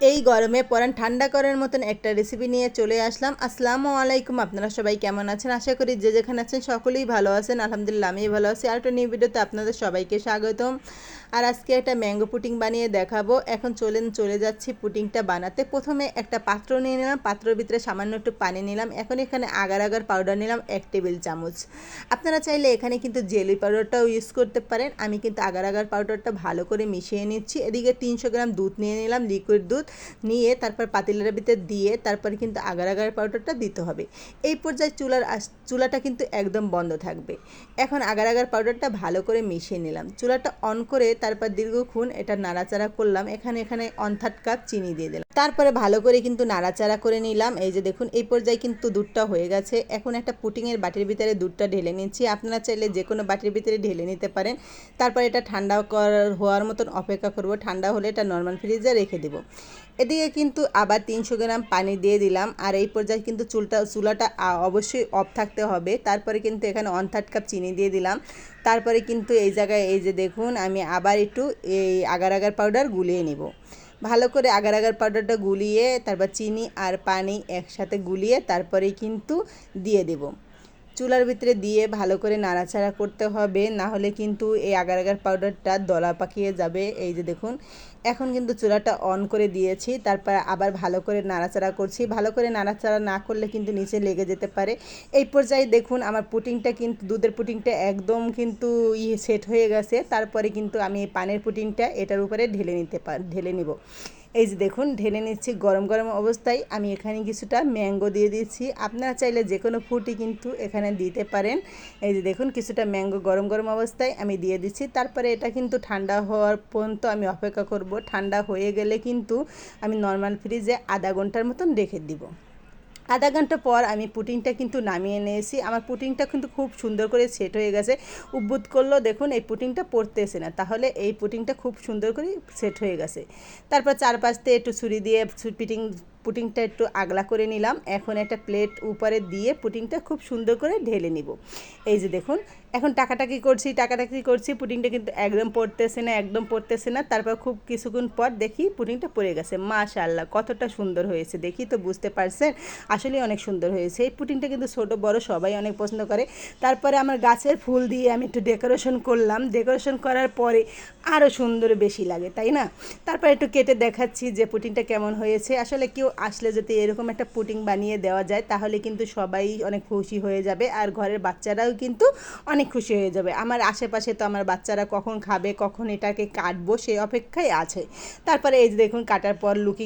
এই গরমে পরান ঠান্ডা করার মতন একটা রেসিপি নিয়ে চলে আসলাম। আসসালামু আলাইকুম, আপনারা সবাই কেমন আছেন? আশা করি যে যেখানে আছেন সকলেই ভালো আছেন। আলহামদুলিল্লাহ আমি ভালো আছি। আর একটা নিউ ভিডিওতে আপনাদের সবাইকে স্বাগতম। আর আজকে একটা ম্যাঙ্গো পুডিং বানিয়ে দেখাবো। এখন চলে যাচ্ছি পুডিংটা বানাতে। প্রথমে একটা পাত্র নিয়ে নিলাম, পাত্রের ভিতরে সামান্য একটু পানি নিলাম। এখন এখানে আগার আগার পাউডার নিলাম 1 টেবিল চামচ। আপনারা চাইলে এখানে কিন্তু জেলি পাউডারটাও ইউজ করতে পারেন। আমি কিন্তু আগার আগার পাউডারটা ভালো করে মিশিয়ে নিচ্ছি। এদিকে 300 গ্রাম দুধ নিয়ে নিলাম, লিকুইড দুধ নিয়ে তারপর পাতিলের ভিতরে দিয়ে তারপরে কিন্তু আগার আগার পাউডারটা দিতে হবে। এই পর্যায়ে চুলাটা কিন্তু একদম বন্ধ থাকবে। এখন আগার আগার পাউডারটা ভালো করে মিশিয়ে নিলাম, চুলাটা অন করে তারপর দীর্ঘক্ষণ এটা নাড়াচাড়া করলাম। এখানে 1/3 কাপ চিনি দিয়ে দিলাম, তারপরে ভালো করে কিন্তু নাড়াচাড়া করে নিলাম। এই যে দেখুন এই পর্যায়ে কিন্তু দুধটা হয়ে গেছে। এখন একটা পুটিংয়ের বাটির ভিতরে দুধটা ঢেলে নিচ্ছি। আপনারা চাইলে যে কোনো বাটির ভিতরে ঢেলে নিতে পারেন। তারপর এটা ঠান্ডা হওয়ার মতন অপেক্ষা করব। ঠান্ডা হলে এটা নর্মাল ফ্রিজে রেখে দেবো। এদিকে কিন্তু আবার 300 গ্রাম পানি দিয়ে দিলাম। আর এই পর্যায়ে কিন্তু চুলাটা অবশ্যই অফ থাকতে হবে। তারপরে কিন্তু এখানে 1/3 কাপ চিনি দিয়ে দিলাম। তারপরে কিন্তু এই জায়গায় এই যে দেখুন আমি আবার একটু এই আগার আগার পাউডার গুলিয়ে নিব। ভালো করে আগার আগার পাউডারটা গুলিয়ে তারপর চিনি আর পানি একসাথে গুলিয়ে তারপরেই কিন্তু দিয়ে দেব। চুলার ভিতরে দিয়ে ভালো করে নাড়াচাড়া করতে হবে, না হলে কিন্তু এই আগার আগার পাউডারটা দলা পাকিয়ে যাবে। এই যে দেখুন এখন কিন্তু চুলাটা অন করে দিয়েছি। তারপর আবার ভালো করে নাড়াচাড়া করছি। ভালো করে নাড়াচাড়া না করলে কিন্তু নিচে লেগে যেতে পারে। এই পর্যায়ে দেখুন আমার পুডিংটা কিন্তু দুধের পুডিংটা একদম কিন্তু সেট হয়ে গেছে। তারপরে কিন্তু আমি এই পানের পুডিংটা এটার উপরে ঢেলে নিব। এই যে দেখুন ঢেলে নিচ্ছি। গরম গরম অবস্থায় আমি এখানে কিছুটা ম্যাঙ্গো দিয়ে দিচ্ছি। আপনারা চাইলে যে কোনো ফ্রুটই কিন্তু এখানে দিতে পারেন। এই যে দেখুন কিছুটা ম্যাঙ্গো গরম গরম অবস্থায় আমি দিয়ে দিচ্ছি। তারপরে এটা কিন্তু ঠান্ডা হওয়ার পর্যন্ত আমি অপেক্ষা করব। ঠান্ডা হয়ে গেলে কিন্তু আমি নর্মাল ফ্রিজে আধা ঘন্টার মতন রেখে দিব। আধা ঘন্টা পর আমি পুডিংটা কিন্তু নামিয়ে নিয়েছি। আমার পুডিংটা কিন্তু খুব সুন্দর করে সেট হয়ে গেছে। উদ্বুত করলেও দেখুন এই পুডিংটা পড়তেছে না, তাহলে এই পুডিংটা খুব সুন্দর করে সেট হয়ে গেছে। তারপর চারপাশ দিয়ে একটু ছুরি দিয়ে পুডিংটা একটু আগলা করে নিলাম। এখন একটা প্লেট উপরে দিয়ে পুডিংটা খুব সুন্দর করে ঢেলে নিব। এই যে দেখুন এখন টাকাটাকি করছি, পুডিংটা কিন্তু একদম পড়তেছে না। তারপর খুব কিছুক্ষণ পর দেখি পুডিংটা পড়ে গেছে। মাশাআল্লাহ কতটা সুন্দর হয়েছে দেখি তো বুঝতে পারছেন। আসলেই অনেক সুন্দর হয়েছে। এই পুডিংটা কিন্তু ছোটো বড় সবাই অনেক পছন্দ করে। তারপরে আমার গাছের ফুল দিয়ে আমি একটু ডেকোরেশন করলাম। ডেকোরেশন করার পরে আরও সুন্দর বেশি লাগে, তাই না? তারপর একটু কেটে দেখাচ্ছি যে পুডিংটা কেমন হয়েছে। আসলে কেউ আসলে যদি এরকম একটা পুডিং বানিয়ে দেওয়া যায় তাহলে কিন্তু সবাই অনেক খুশি হয়ে যাবে, আর ঘরের বাচ্চারাও কিন্তু অনেক খুশি হয়ে যাবে। আমার আশেপাশে তো আমার বাচ্চারা কখন খাবে, কখন এটাকে কাটবো সেই অপেক্ষায় আছে। তারপরে এই যে দেখুন কাটার পর লুকিয়ে